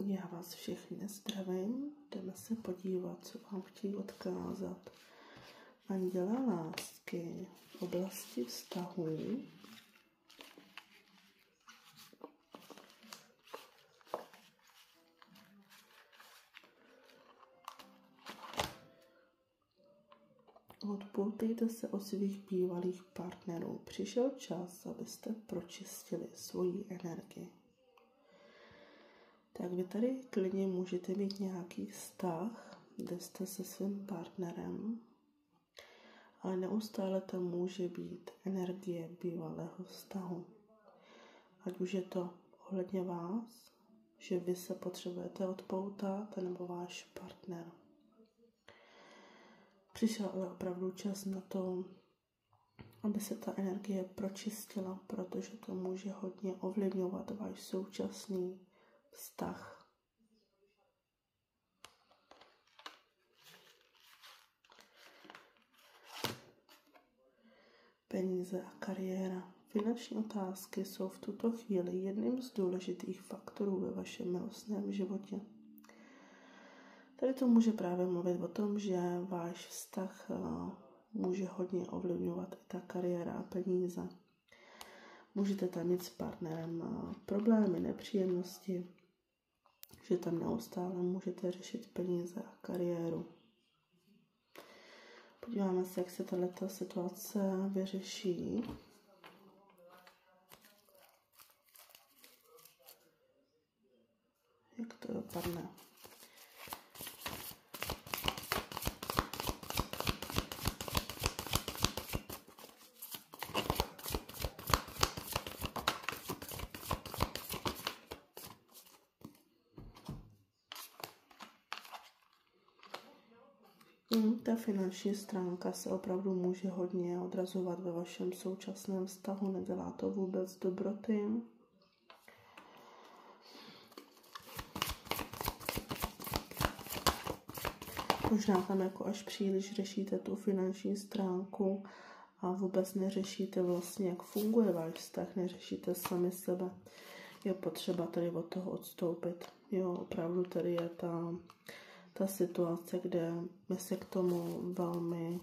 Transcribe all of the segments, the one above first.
Já vás všechny zdravím. Jdeme se podívat, co vám chtějí odkázat anděle lásky v oblasti vztahů. Odpoutejte se od svých bývalých partnerů. Přišel čas, abyste pročistili svoji energii. Tak vy tady klidně můžete mít nějaký vztah, kde jste se svým partnerem, ale neustále tam může být energie bývalého vztahu. Ať už je to ohledně vás, že vy se potřebujete odpoutat, nebo váš partner. Přišel ale opravdu čas na to, aby se ta energie pročistila, protože to může hodně ovlivňovat váš současný vztah. Peníze a kariéra. Finanční otázky jsou v tuto chvíli jedním z důležitých faktorů ve vašem milostném životě. Tady to může právě mluvit o tom, že váš vztah může hodně ovlivňovat i ta kariéra a peníze. Můžete tam mít s partnerem problémy, nepříjemnosti, že tam neustále můžete řešit peníze a kariéru. Podíváme se, jak se tato situace vyřeší. Jak to dopadne? Ta finanční stránka se opravdu může hodně odrazovat ve vašem současném vztahu, nedělá to vůbec dobroty. Možná tam jako až příliš řešíte tu finanční stránku a vůbec neřešíte vlastně, jak funguje váš vztah, neřešíte sami sebe. Je potřeba tady od toho odstoupit. Jo, opravdu tady je ta situace, kde my se k tomu velmi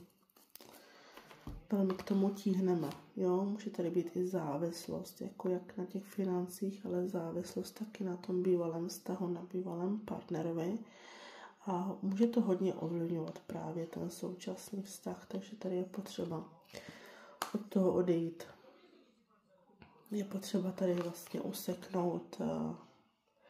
k tomu tíhneme. Jo? Může tady být i závislost, jako jak na těch financích, ale závislost taky na tom bývalém vztahu, na bývalém partnerovi. A může to hodně ovlivňovat právě ten současný vztah, takže tady je potřeba od toho odejít. Je potřeba tady vlastně useknout